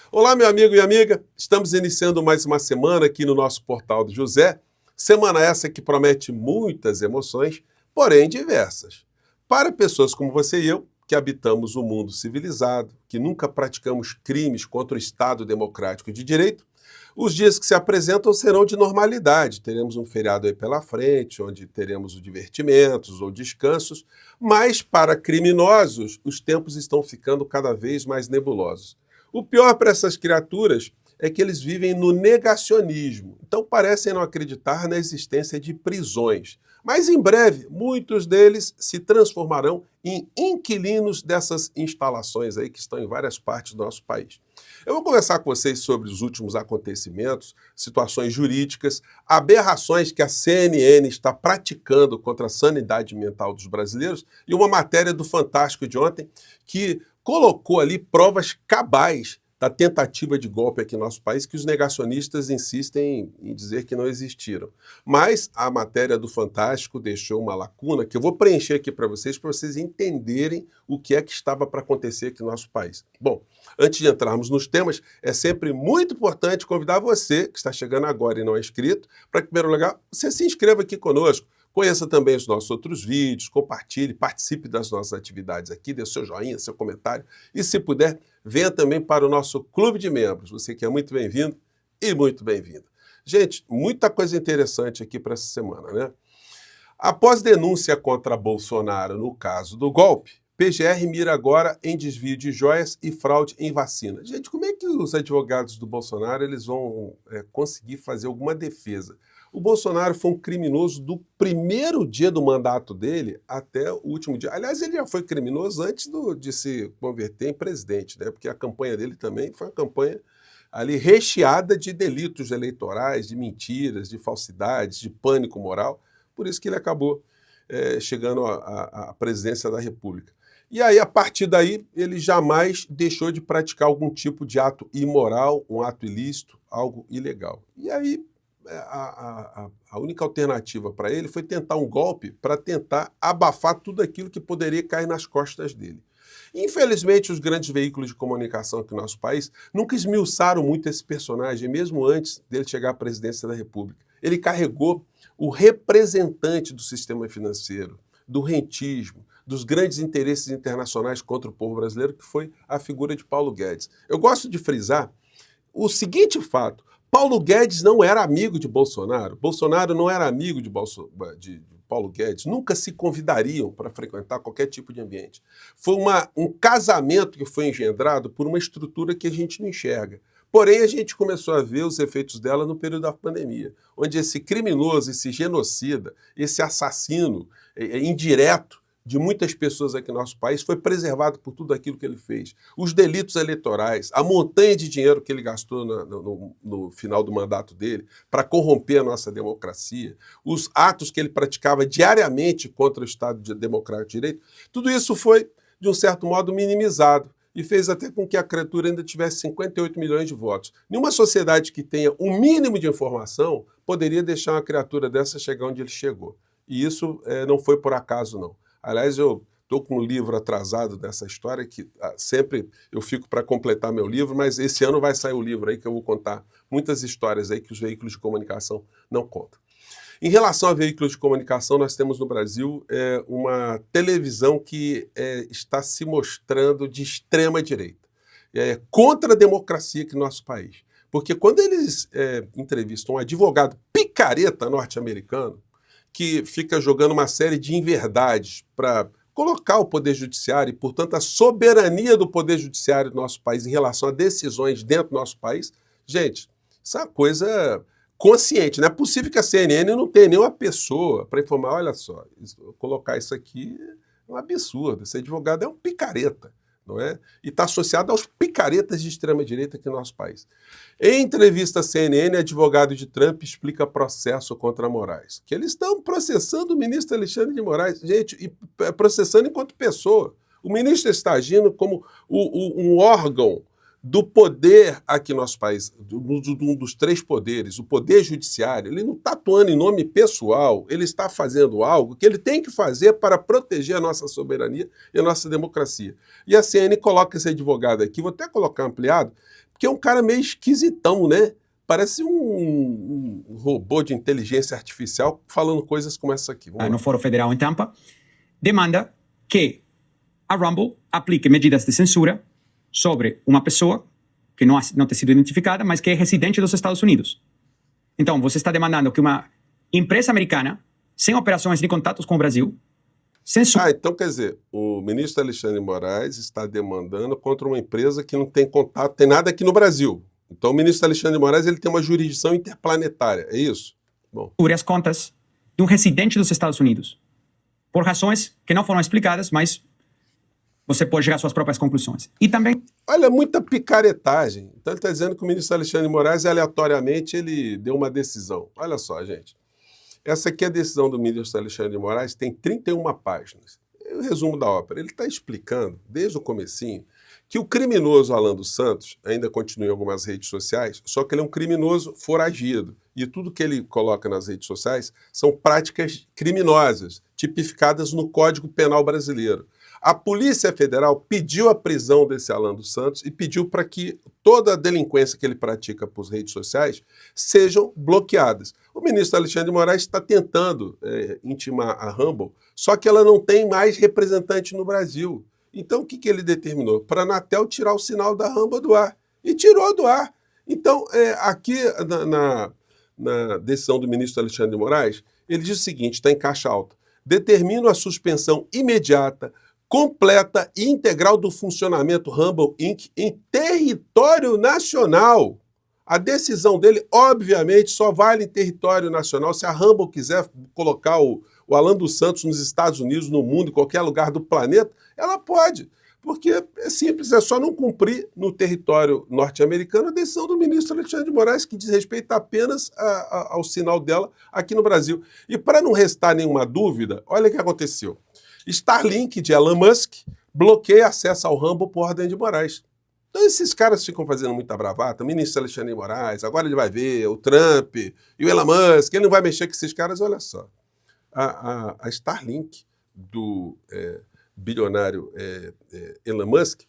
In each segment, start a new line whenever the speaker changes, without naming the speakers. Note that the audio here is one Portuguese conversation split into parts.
Olá, meu amigo e amiga. Estamos iniciando mais uma semana aqui no nosso Portal do José. Semana essa que promete muitas emoções, porém diversas. Para pessoas como você e eu, que habitamos um mundo civilizado, que nunca praticamos crimes contra o Estado democrático de direito, os dias que se apresentam serão de normalidade. Teremos um feriado aí pela frente, onde teremos os divertimentos ou descansos, mas para criminosos, os tempos estão ficando cada vez mais nebulosos. O pior para essas criaturas é que eles vivem no negacionismo, então parecem não acreditar na existência de prisões. Mas em breve, muitos deles se transformarão em inquilinos dessas instalações aí que estão em várias partes do nosso país. Eu vou conversar com vocês sobre os últimos acontecimentos, situações jurídicas, aberrações que a CNN está praticando contra a sanidade mental dos brasileiros e uma matéria do Fantástico de ontem que colocou ali provas cabais da tentativa de golpe aqui no nosso país, que os negacionistas insistem em dizer que não existiram. Mas a matéria do Fantástico deixou uma lacuna que eu vou preencher aqui para vocês entenderem o que é que estava para acontecer aqui no nosso país. Bom, antes de entrarmos nos temas, é sempre muito importante convidar você, que está chegando agora e não é inscrito, para, em primeiro lugar, você se inscreva aqui conosco. Conheça também os nossos outros vídeos, compartilhe, participe das nossas atividades aqui, dê seu joinha, seu comentário e, se puder, venha também para o nosso clube de membros. Você que é muito bem-vindo e muito bem-vinda. Gente, muita coisa interessante aqui para essa semana, né? Após denúncia contra Bolsonaro no caso do golpe, PGR mira agora em desvio de joias e fraude em vacina. Gente, como é que os advogados do Bolsonaro eles vão conseguir fazer alguma defesa? O Bolsonaro foi um criminoso do primeiro dia do mandato dele até o último dia. Aliás, ele já foi criminoso antes de se converter em presidente, né? Porque a campanha dele também foi uma campanha ali recheada de delitos eleitorais, de mentiras, de falsidades, de pânico moral. Por isso que ele acabou chegando à presidência da República. E aí, a partir daí, ele jamais deixou de praticar algum tipo de ato imoral, um ato ilícito, algo ilegal. E aí, a única alternativa para ele foi tentar um golpe para tentar abafar tudo aquilo que poderia cair nas costas dele. Infelizmente, os grandes veículos de comunicação aqui no nosso país nunca esmiuçaram muito esse personagem, mesmo antes dele chegar à presidência da República. Ele carregou o representante do sistema financeiro, do rentismo, dos grandes interesses internacionais contra o povo brasileiro, que foi a figura de Paulo Guedes. Eu gosto de frisar o seguinte fato: Paulo Guedes não era amigo de Bolsonaro, Bolsonaro não era amigo de Paulo Guedes, nunca se convidariam para frequentar qualquer tipo de ambiente. Foi um casamento que foi engendrado por uma estrutura que a gente não enxerga. Porém, a gente começou a ver os efeitos dela no período da pandemia, onde esse criminoso, esse genocida, esse assassino indireto de muitas pessoas aqui no nosso país foi preservado por tudo aquilo que ele fez. Os delitos eleitorais, a montanha de dinheiro que ele gastou no final do mandato dele para corromper a nossa democracia, os atos que ele praticava diariamente contra o Estado Democrático de Direito, tudo isso foi, de um certo modo, minimizado e fez até com que a criatura ainda tivesse 58 milhões de votos. Nenhuma sociedade que tenha um mínimo de informação poderia deixar uma criatura dessa chegar onde ele chegou. E isso não foi por acaso, não. Aliás, eu estou com um livro atrasado dessa história, que sempre eu fico para completar meu livro, mas esse ano vai sair o livro aí que eu vou contar muitas histórias aí que os veículos de comunicação não contam. Em relação a veículos de comunicação, nós temos no Brasil uma televisão que está se mostrando de extrema direita, contra a democracia aqui no nosso país. Porque quando eles entrevistam um advogado picareta norte-americano, que fica jogando uma série de inverdades para colocar o Poder Judiciário e, portanto, a soberania do Poder Judiciário do nosso país em relação a decisões dentro do nosso país, gente, isso é uma coisa consciente. Não é possível que a CNN não tenha nenhuma pessoa para informar, olha só, colocar isso aqui é um absurdo, esse advogado é um picareta, não é? E está associado aos picaretas de extrema-direita aqui no nosso país. Em entrevista à CNN, advogado de Trump explica processo contra Moraes. Que eles estão processando o ministro Alexandre de Moraes, gente, e processando enquanto pessoa. O ministro está agindo como um órgão do poder aqui no nosso país, um dos três poderes, o poder judiciário. Ele não está atuando em nome pessoal, ele está fazendo algo que ele tem que fazer para proteger a nossa soberania e a nossa democracia. E a CNN coloca esse advogado aqui, vou até colocar ampliado, Porque é um cara meio esquisitão, né? Parece um robô de inteligência artificial falando coisas como essa aqui.
No Foro Federal em Tampa, demanda que a Rumble aplique medidas de censura sobre uma pessoa que não tem sido identificada, mas que é residente dos Estados Unidos. Então, você está demandando que uma empresa americana, sem operações nem contatos com o Brasil, censure...
então quer dizer, o ministro Alexandre de Moraes está demandando contra uma empresa que não tem contato, tem nada aqui no Brasil. Então o ministro Alexandre de Moraes ele tem uma jurisdição interplanetária, é isso? Bom.
As contas de um residente dos Estados Unidos, por razões que não foram explicadas, mas você pode chegar às suas próprias conclusões. E também...
Olha, muita picaretagem. Então ele está dizendo que o ministro Alexandre de Moraes, aleatoriamente, ele deu uma decisão. Olha só, gente. Essa aqui é a decisão do ministro Alexandre de Moraes, tem 31 páginas. O resumo da ópera. Ele está explicando, desde o comecinho, que o criminoso Alan dos Santos ainda continua em algumas redes sociais, só que ele é um criminoso foragido. E tudo que ele coloca nas redes sociais são práticas criminosas, tipificadas no Código Penal brasileiro. A Polícia Federal pediu a prisão desse Alan dos Santos e pediu para que toda a delinquência que ele pratica por redes sociais sejam bloqueadas. O ministro Alexandre de Moraes está tentando intimar a Rumble, só que ela não tem mais representante no Brasil. Então, o que ele determinou? Para a Anatel tirar o sinal da Rumble do ar. E tirou do ar. Então, aqui na decisão do ministro Alexandre de Moraes, ele diz o seguinte, está em caixa alta, determino a suspensão imediata, completa e integral do funcionamento Rumble Inc. em território nacional. A decisão dele, obviamente, só vale em território nacional. Se a Rumble quiser colocar o Alan dos Santos nos Estados Unidos, no mundo, em qualquer lugar do planeta, ela pode. Porque é simples, é só não cumprir no território norte-americano a decisão do ministro Alexandre de Moraes, que diz respeito apenas ao sinal dela aqui no Brasil. E para não restar nenhuma dúvida, olha o que aconteceu. Starlink de Elon Musk bloqueia acesso ao Rumble por ordem de Moraes. Então esses caras ficam fazendo muita bravata, o ministro Alexandre de Moraes, agora ele vai ver o Trump e o Elon Musk, ele não vai mexer com esses caras, olha só. A Starlink do bilionário Elon Musk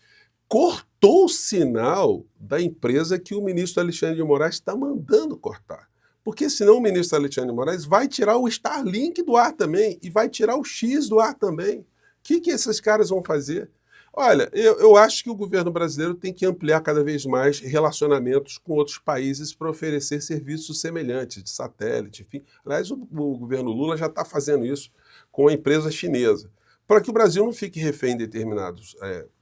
cortou o sinal da empresa que o ministro Alexandre de Moraes está mandando cortar. Porque senão o ministro Alexandre de Moraes vai tirar o Starlink do ar também e vai tirar o X do ar também. O que esses caras vão fazer? Olha, eu acho que o governo brasileiro tem que ampliar cada vez mais relacionamentos com outros países para oferecer serviços semelhantes, de satélite, enfim. Aliás, o governo Lula já está fazendo isso com a empresa chinesa, para que o Brasil não fique refém de determinados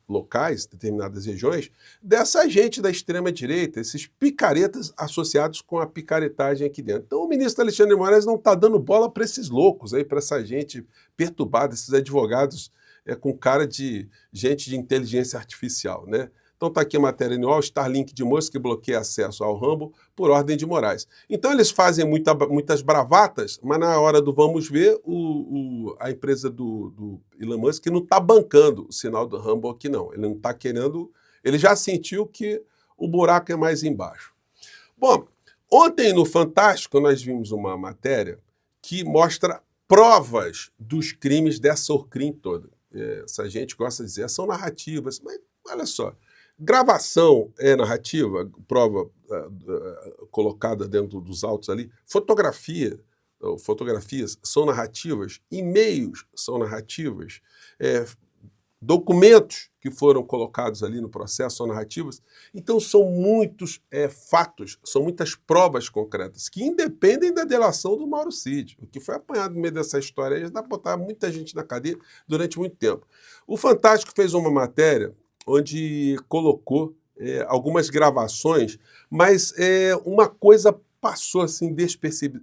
locais, determinadas regiões, dessa gente da extrema-direita, esses picaretas associados com a picaretagem aqui dentro. Então o ministro Alexandre de Moraes não está dando bola para esses loucos, para essa gente perturbada, esses advogados com cara de gente de inteligência artificial, né? Então está aqui a matéria no UOL, Starlink de Musk que bloqueia acesso ao Rumble por ordem de Moraes. Então eles fazem muitas bravatas, mas na hora do vamos ver, a empresa do Elon Musk não está bancando o sinal do Rumble aqui não. Ele não está querendo, ele já sentiu que o buraco é mais embaixo. Bom, ontem no Fantástico nós vimos uma matéria que mostra provas dos crimes dessa Orcrim toda. Essa gente gosta de dizer, são narrativas, mas olha só, gravação é narrativa, prova colocada dentro dos autos ali, fotografias são narrativas, e-mails são narrativas, documentos que foram colocados ali no processo são narrativas. Então são muitos fatos, são muitas provas concretas que independem da delação do Mauro Cid. O que foi apanhado no meio dessa história aí já dá para botar muita gente na cadeia durante muito tempo. O Fantástico fez uma matéria onde colocou algumas gravações, mas uma coisa passou assim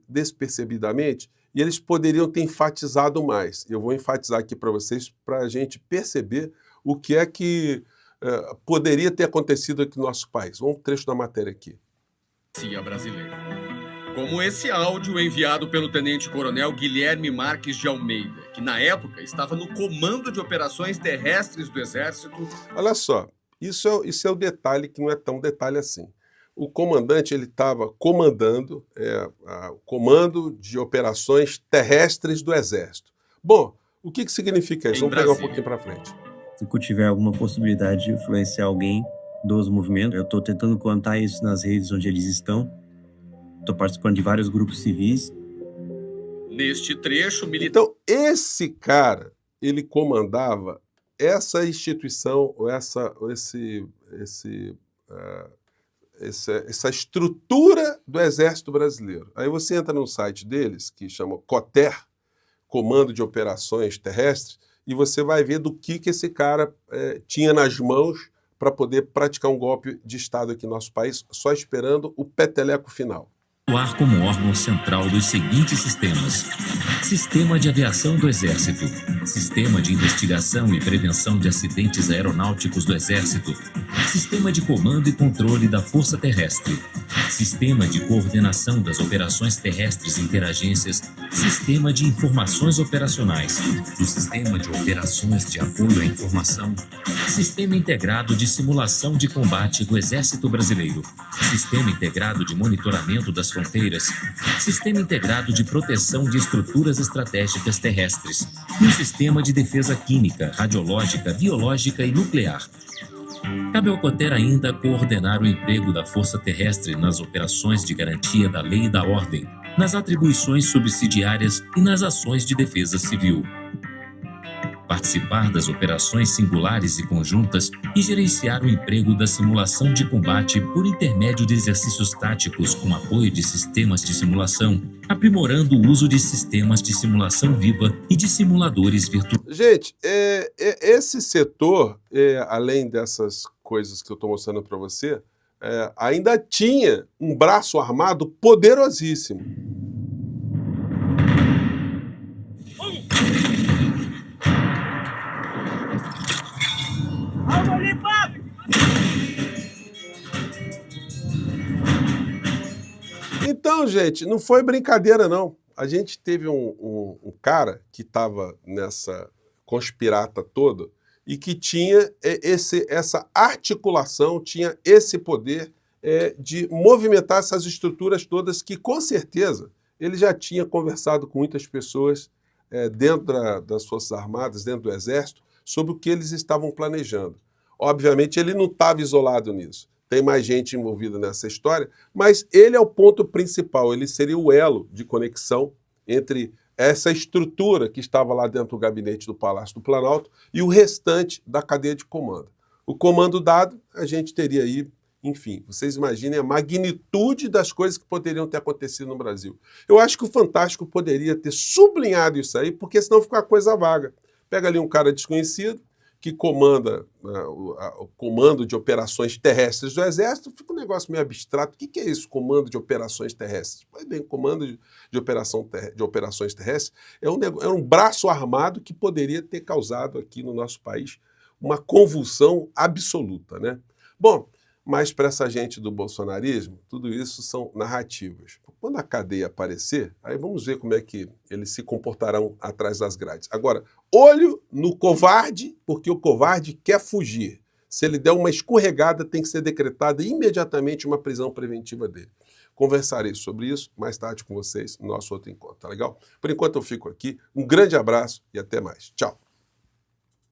despercebidamente e eles poderiam ter enfatizado mais. Eu vou enfatizar aqui para vocês, para a gente perceber o que é que poderia ter acontecido aqui no nosso país. Vamos um trecho da matéria aqui.
Brasileira. Como esse áudio enviado pelo tenente-coronel Guilherme Marques de Almeida, que na época estava no comando de operações terrestres do Exército.
Olha só, isso é o detalhe que não é tão detalhe assim. O comandante ele estava comandando o comando de operações terrestres do Exército. Bom, o que significa isso? Vamos pegar um pouquinho para frente.
Se tiver alguma possibilidade de influenciar alguém dos movimentos. Eu estou tentando contar isso nas redes onde eles estão. Estou participando de vários grupos civis.
Neste trecho, militar.
Então, esse cara, ele comandava essa instituição, ou essa estrutura do Exército Brasileiro. Aí você entra no site deles, que chama COTER, Comando de Operações Terrestres, e você vai ver do que esse cara tinha nas mãos para poder praticar um golpe de Estado aqui no nosso país, só esperando o peteleco final.
Atuar como órgão central dos seguintes sistemas: Sistema de Aviação do Exército, Sistema de Investigação e Prevenção de Acidentes Aeronáuticos do Exército, Sistema de Comando e Controle da Força Terrestre, Sistema de Coordenação das Operações Terrestres Interagências, Sistema de Informações Operacionais, do Sistema de Operações de Apoio à Informação, Sistema Integrado de Simulação de Combate do Exército Brasileiro, Sistema Integrado de Monitoramento das Fronteiras, Sistema Integrado de Proteção de Estruturas Estratégicas Terrestres e o Sistema de Defesa Química, Radiológica, Biológica e Nuclear. Cabe ao COTER ainda coordenar o emprego da Força Terrestre nas operações de garantia da lei e da ordem, nas atribuições subsidiárias e nas ações de defesa civil. Participar das operações singulares e conjuntas e gerenciar o emprego da simulação de combate por intermédio de exercícios táticos com apoio de sistemas de simulação, aprimorando o uso de sistemas de simulação viva e de simuladores virtuais.
Gente, esse setor, além dessas coisas que eu estou mostrando para você, ainda tinha um braço armado poderosíssimo. Então, gente, não foi brincadeira, não. A gente teve um cara que estava nessa conspirata toda e que tinha essa articulação, tinha esse poder de movimentar essas estruturas todas que, com certeza, ele já tinha conversado com muitas pessoas dentro das Forças Armadas, dentro do Exército, sobre o que eles estavam planejando. Obviamente, ele não estava isolado nisso. Tem mais gente envolvida nessa história, mas ele é o ponto principal, ele seria o elo de conexão entre essa estrutura que estava lá dentro do gabinete do Palácio do Planalto e o restante da cadeia de comando. O comando dado, a gente teria aí, enfim, vocês imaginem a magnitude das coisas que poderiam ter acontecido no Brasil. Eu acho que o Fantástico poderia ter sublinhado isso aí, porque senão fica uma coisa vaga. Pega ali um cara desconhecido, que comanda o comando de operações terrestres do Exército, fica um negócio meio abstrato. O que é isso, comando de operações terrestres? Pois bem, comando de operações terrestres é um braço armado que poderia ter causado aqui no nosso país uma convulsão absoluta, né? Bom, mas para essa gente do bolsonarismo, tudo isso são narrativas. Quando a cadeia aparecer, aí vamos ver como é que eles se comportarão atrás das grades. Agora, olho no covarde, porque o covarde quer fugir. Se ele der uma escorregada, tem que ser decretada imediatamente uma prisão preventiva dele. Conversarei sobre isso mais tarde com vocês no nosso outro encontro, tá legal? Por enquanto eu fico aqui. Um grande abraço e até mais. Tchau!